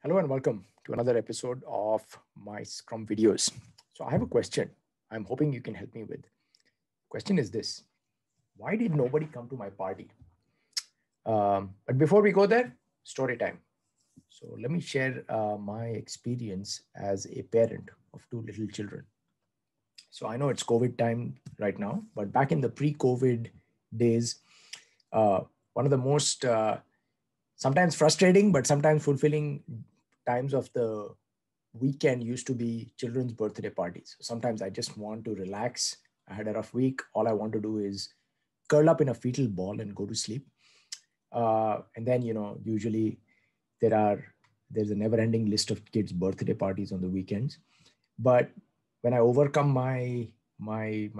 Hello and welcome to another episode of my Scrum videos. So I have a question I'm hoping you can help me with. Question is this: why did nobody come to my party? But before we go there, story time. So let me share my experience as a parent of two little children. So I know it's COVID time right now, but back in the pre-COVID days, uh, one of the most sometimes frustrating but sometimes fulfilling times of the weekend used to be children's birthday parties. Sometimes I just want to relax. I had a rough week. All I want to do is curl up in a fetal ball and go to sleep. And then, usually there's a never-ending list of kids' birthday parties on the weekends. But when I overcome my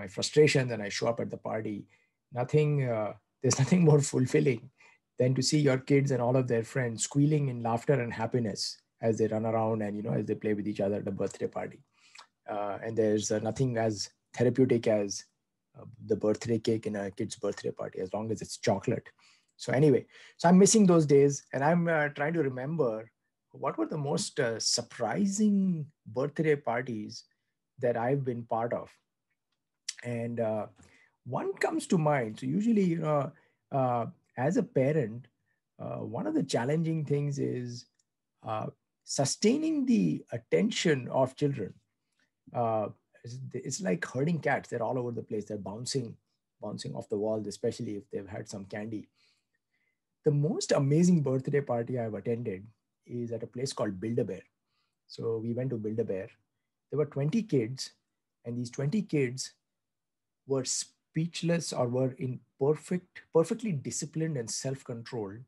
frustrations and I show up at the party, there's nothing more fulfilling than to see your kids and all of their friends squealing in laughter and happiness as they run around and as they play with each other at a birthday party. And there's nothing as therapeutic as the birthday cake in a kid's birthday party, as long as it's chocolate. So anyway, so I'm missing those days, and I'm trying to remember what were the most surprising birthday parties that I've been part of. And one comes to mind. So usually, as a parent, one of the challenging things is sustaining the attention of children. Uh, it's like herding cats. They're all over the place. They're bouncing off the walls, especially if they've had some candy. The most amazing birthday party I've attended is at a place called Build-A-Bear. So we went to Build-A-Bear. There were 20 kids, and these 20 kids were speechless or were in perfectly disciplined and self-controlled.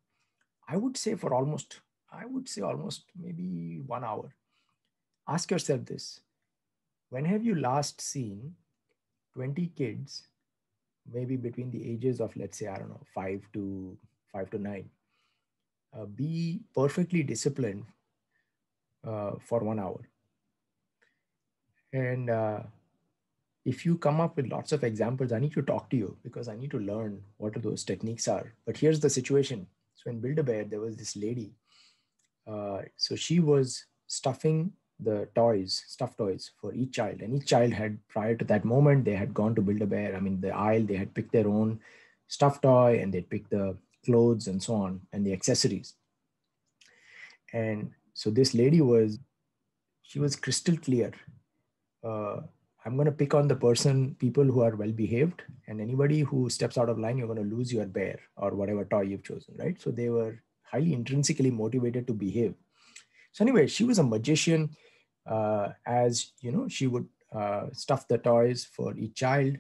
I would say almost maybe 1 hour. Ask yourself this: when have you last seen 20 kids, maybe between the ages of, let's say, I don't know, 5 to 9, be perfectly disciplined for 1 hour? And if you come up with lots of examples, I need to talk to you because I need to learn what those techniques are. But here's the situation. So in Build-A-Bear, there was this lady. So she was stuffing the stuffed toys for each child. And each child had, prior to that moment, they had gone to Build-A-Bear. I mean, the aisle, they had picked their own stuffed toy and they'd picked the clothes and so on and the accessories. And so this lady she was crystal clear. I'm going to pick on the people who are well behaved, and anybody who steps out of line, you're going to lose your bear or whatever toy you've chosen, right? So they were highly intrinsically motivated to behave. So anyway, she was a magician. As you know, she would stuff the toys for each child,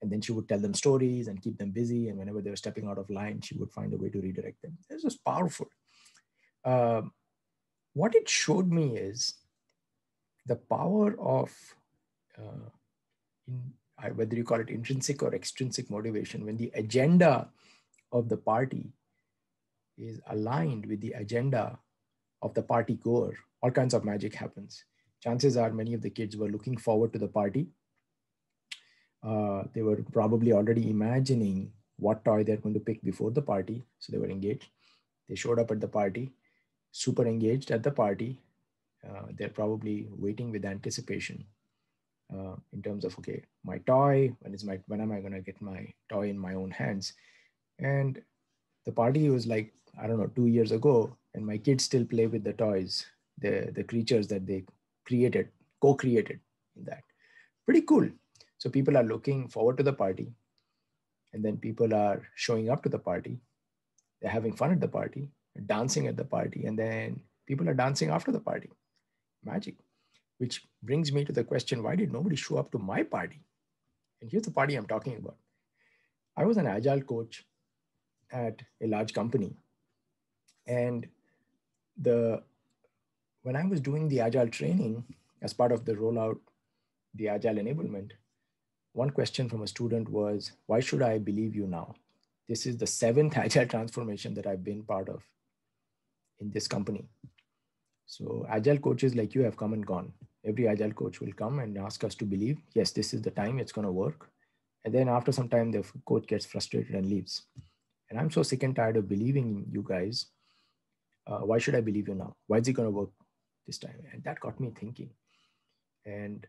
and then she would tell them stories and keep them busy. And whenever they were stepping out of line, she would find a way to redirect them. This was powerful. What it showed me is the power of whether you call it intrinsic or extrinsic motivation. When the agenda of the party is aligned with the agenda of the party goer, all kinds of magic happens. Chances are many of the kids were looking forward to the party. They were probably already imagining what toy they're going to pick before the party, so they were engaged. They showed up at the party, super engaged at the party. They're probably waiting with anticipation in terms of, okay, my toy, when am I going to get my toy in my own hands? And the party was like, I don't know, 2 years ago, and my kids still play with the toys, the creatures that they co-created in that. Pretty cool. So people are looking forward to the party, and then people are showing up to the party. They're having fun at the party, dancing at the party, and then people are dancing after the party. Magic. Which brings me to the question, why did nobody show up to my party? And here's the party I'm talking about. I was an Agile coach at a large company. And when I was doing the Agile training as part of the rollout, the Agile enablement, one question from a student was, why should I believe you now? This is the 7th Agile transformation that I've been part of in this company. So Agile coaches like you have come and gone. Every Agile coach will come and ask us to believe, yes, this is the time it's going to work. And then after some time, the coach gets frustrated and leaves. And I'm so sick and tired of believing in you guys Why should I believe you now? Why is it going to work this time? And that got me thinking. And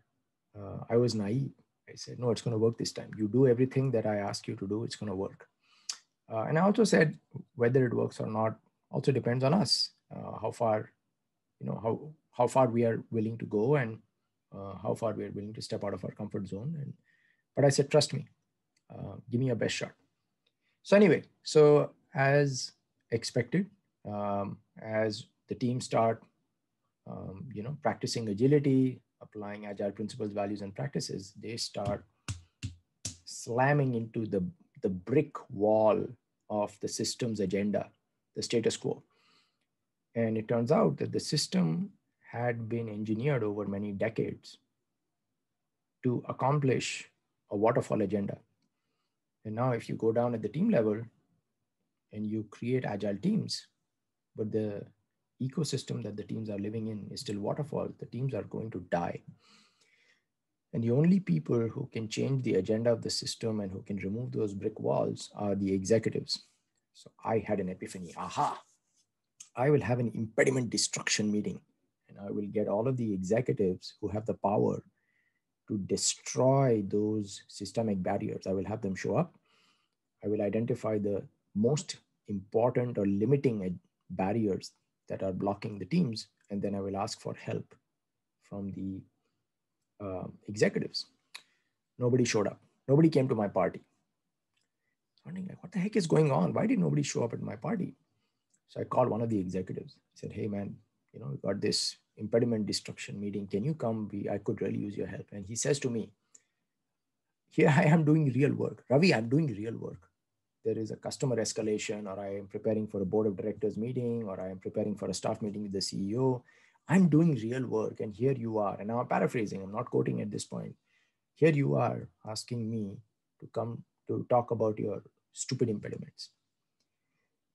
I was naive. I said, no, it's going to work this time. You do everything that I ask you to do, it's going to work. And I also said, whether it works or not also depends on us. How far, how far we are willing to go, and how far we are willing to step out of our comfort zone. But I said, trust me, give me your best shot. So anyway, so as expected, as the team start, practicing agility, applying agile principles, values, and practices, they start slamming into the brick wall of the system's agenda, the status quo. And it turns out that the system had been engineered over many decades to accomplish a waterfall agenda. And now if you go down at the team level and you create agile teams, but the ecosystem that the teams are living in is still waterfall, the teams are going to die. And the only people who can change the agenda of the system and who can remove those brick walls are the executives. So I had an epiphany. Aha, I will have an impediment destruction meeting, and I will get all of the executives who have the power to destroy those systemic barriers. I will have them show up. I will identify the most important or limiting barriers that are blocking the teams, and then I will ask for help from the executives. Nobody showed up. Nobody came to my party. Wondering, like, what the heck is going on? Why did nobody show up at my party? So I called one of the executives. I said, hey man, we got this impediment destruction meeting. Can you come? I could really use your help. And he says to me, here I am doing real work. Ravi, I'm doing real work. There is a customer escalation, or I am preparing for a board of directors meeting, or I am preparing for a staff meeting with the CEO. I'm doing real work. And here you are. And now I'm paraphrasing. I'm not quoting at this point. Here you are asking me to come to talk about your stupid impediments.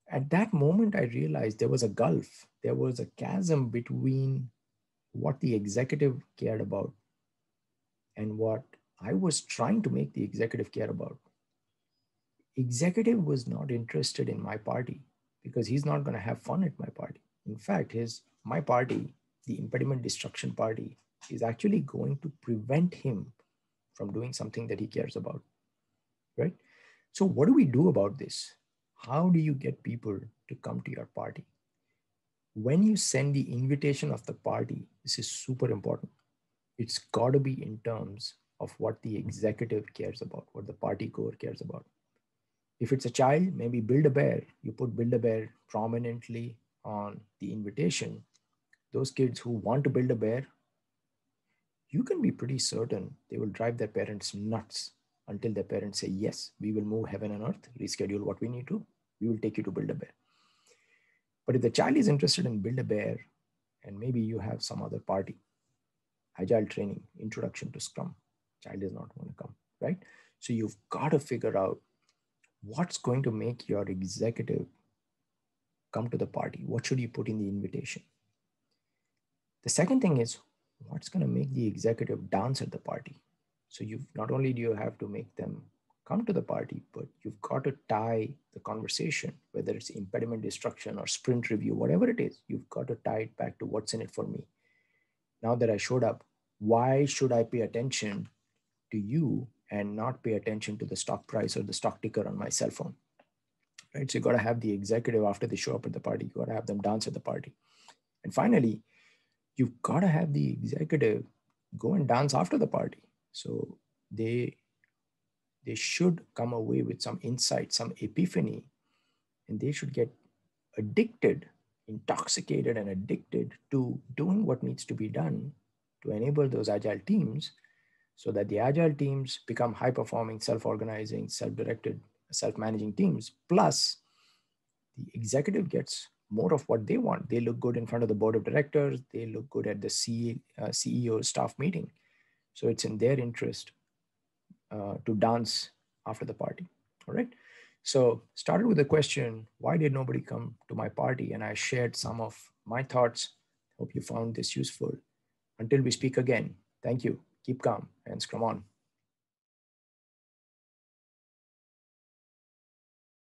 At that moment, I realized there was a gulf. There was a chasm between what the executive cared about and what I was trying to make the executive care about. Executive was not interested in my party because he's not going to have fun at my party. In fact, my party, the impediment destruction party, is actually going to prevent him from doing something that he cares about, right? So what do we do about this? How do you get people to come to your party? When you send the invitation of the party, this is super important. It's got to be in terms of what the executive cares about, what the party core cares about. If it's a child, maybe build a bear. You put build a bear prominently on the invitation. Those kids who want to build a bear, you can be pretty certain they will drive their parents nuts until their parents say, yes, we will move heaven and earth, reschedule what we need to. We will take you to build a bear. But if the child is interested in build a bear, and maybe you have some other party, agile training, introduction to Scrum, child is not going to come, right? So you've got to figure out what's going to make your executive come to the party. What should you put in the invitation? The second thing is, what's going to make the executive dance at the party? So not only do you have to make them come to the party, but you've got to tie the conversation, whether it's impediment destruction or sprint review, whatever it is, you've got to tie it back to what's in it for me. Now that I showed up, why should I pay attention to you and not pay attention to the stock price or the stock ticker on my cell phone? Right? So you got to have the executive, after they show up at the party, you got to have them dance at the party. And finally, you've got to have the executive go and dance after the party. So they should come away with some insight, some epiphany, and they should get addicted, intoxicated and addicted to doing what needs to be done to enable those agile teams, so that the agile teams become high-performing, self-organizing, self-directed, self-managing teams. Plus, the executive gets more of what they want. They look good in front of the board of directors. They look good at the CEO staff meeting. So it's in their interest to dance after the party, all right? So started with the question, why did nobody come to my party? And I shared some of my thoughts. Hope you found this useful. Until we speak again, thank you. Keep calm and scrum on.